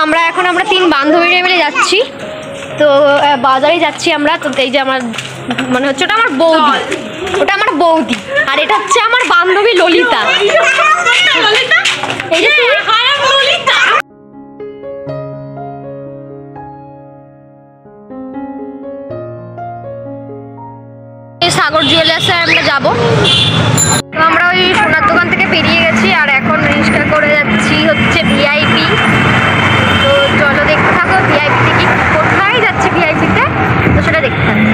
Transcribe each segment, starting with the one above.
আমরা তিন বান্ধবী মিলে যাচ্ছি, তো বাজারে যাচ্ছি আমরা। তো এই যে আমার মানে হচ্ছে ওটা আমার বৌদি, আর এটা হচ্ছে আমার বান্ধবী ললিতা। এই যে সাগর জুয়েলার্সে আমরা যাবো। তো আমরা ওই সোনার দোকান থেকে বেরিয়ে গেছি, আর এখন রিক্সা করে যাচ্ছি হচ্ছে ভিআইপি। তো চলো দেখতে থাকো ভিআইপিতে কি কোথায় যাচ্ছে, ভিআইপিতে তো সেটা দেখতে থাকো।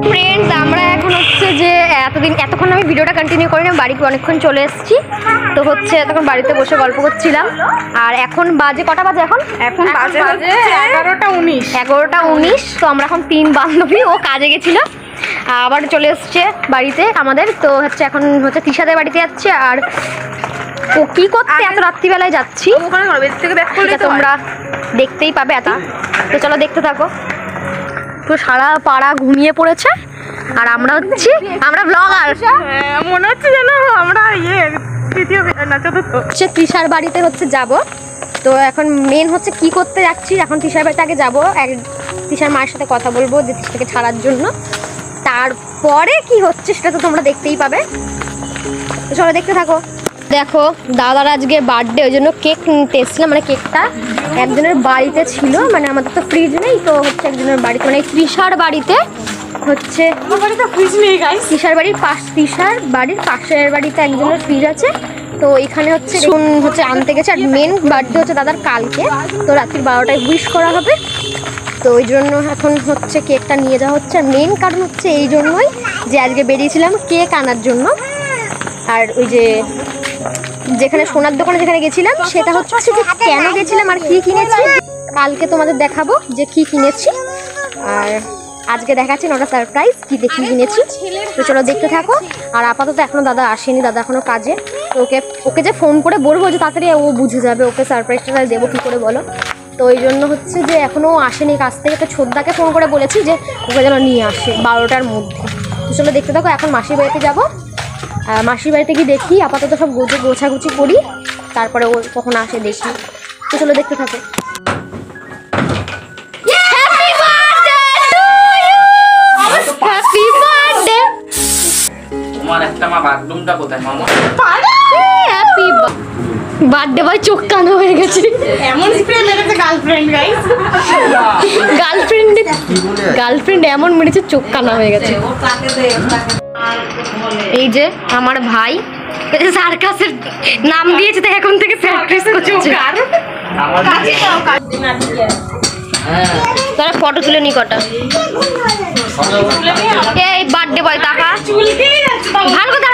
ফ্রেন্ডস, আমরা এখন হচ্ছে যে এতক্ষণ আমি ভিডিওটা কন্টিনিউ করিনি, বাড়িতে অনেকক্ষণ চলে এসেছি। তো হচ্ছে তখন বাড়িতে বসে গল্প করছিলাম, আর এখন বাজে কটা বাজে? এখন বাজে 11:19। তো আমরা এখন তিন বান্ধবী, ও কাজে গেছিলো আবার চলে এসছে বাড়িতে আমাদের। তো হচ্ছে এখন হচ্ছে তিশাদের বাড়িতে যাচ্ছে, আর ও কি করতে এত রাত্রিবেলায় যাচ্ছি তোমরা দেখতেই পাবে এত। তো চলো দেখতে থাকো। তো সারা পাড়া ঘুমিয়ে পড়েছে, আর আমরা ব্লগার মনে হচ্ছে যেন আমরা তৃষার বাড়িতে হচ্ছে যাব। তো এখন মেন হচ্ছে কি করতে যাচ্ছি, এখন তৃষার বাড়িতে আগে যাবো, তৃষার মায়ের সাথে কথা বলবো যে তৃষাকে ছাড়ার জন্য। তারপরে কি হচ্ছে সেটা তো তোমরা দেখতেই পাবে, তো চলো দেখতে থাকো। দেখো দাদার আজকে বার্থডে, ওই জন্য কেক নিতে এসেছিলাম। মানে কেকটা একজনের বাড়িতে ছিল, মানে আমাদের তো ফ্রিজ নেই, তো হচ্ছে একজনের বাড়িতে, মানে তৃষার বাড়িতে হচ্ছে তৃষার বাড়ির পাশের বাড়িতে একজনের ফ্রিজ আছে। তো এখানে হচ্ছে আনতে গেছে, আর মেন বার্থডে হচ্ছে দাদার কালকে। তো রাত্রি 12টায় উইশ করা হবে, তো ওই জন্য এখন হচ্ছে কেকটা নিয়ে যাওয়া হচ্ছে। আর মেন কারণ হচ্ছে এই জন্যই যে আজকে বেরিয়েছিলাম কেক আনার জন্য। আর ওই যে যেখানে সোনার দোকানে যেখানে গেছিলাম সেটা হচ্ছে যে কেন গেছিলাম আর কি কিনেছি কালকে তোমাদের দেখাবো যে কি কিনেছি, আর আজকে দেখাচ্ছি ওটা সারপ্রাইজ কি দেখি কিনেছি। তো চলো দেখতে থাকো। আর আপাতত এখনো দাদা আসেনি, দাদা এখনো কাজে। তো ওকে যে ফোন করে বলবো যে তাড়াতাড়ি ও বুঝে যাবে, ওকে সারপ্রাইজটা দেবো কী করে বলো। তো ওই জন্য হচ্ছে যে এখনও আসেনি কাজ থেকে। তো ছোদ্দাকে ফোন করে বলেছি যে ওকে যেন নিয়ে আসে 12টার মধ্যে। তো চলো দেখতে থাকো। এখন মাসির বাড়িতে যাবো, মাসির বাড়িতে গিয়ে দেখি, আপাতত সব গোছাগুছি করি, তারপরে ও কখন আসে দেখি। তো চলো দেখতে থাকো। Happy birthday. তোমার একটা মা বাথরুমটা কোথায় মামা? হ্যাপি বার্থডে বয় চোখ কানা হয়ে গেছে, এমন স্প্রে মেরেছে গার্লফ্রেন্ড এমন মেরেছে চোখ কানা হয়ে গেছে। এই যে আমার ভাই সার্কাসের নাম দিয়েছে, তো এখন থেকে সার্কাস করছে। তারা ফটো তুলে নি কটা। এই বার্থডে বয় টাকা ভালো কথা।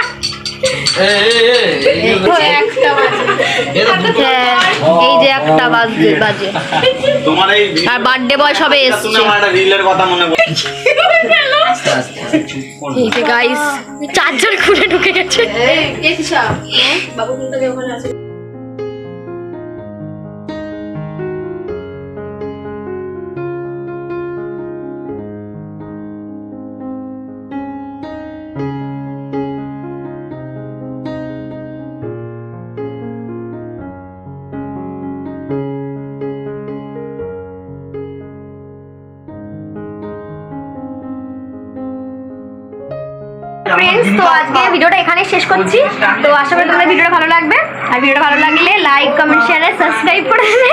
এই যে একটা বাজে আর বার্থডে বয় সবে এসছে। এই যে গাইস চার্জার খুলে ঢুকে গেছে। फ्रेंड्स तो आज के ভিডিওটা এখানে শেষ করছি। তো আশা করি তোমাদের ভিডিওটা ভালো লাগবে, আর ভিডিওটা ভালো লাগলে লাইক কমেন্ট শেয়ার সাবস্ক্রাইব করে দেবে।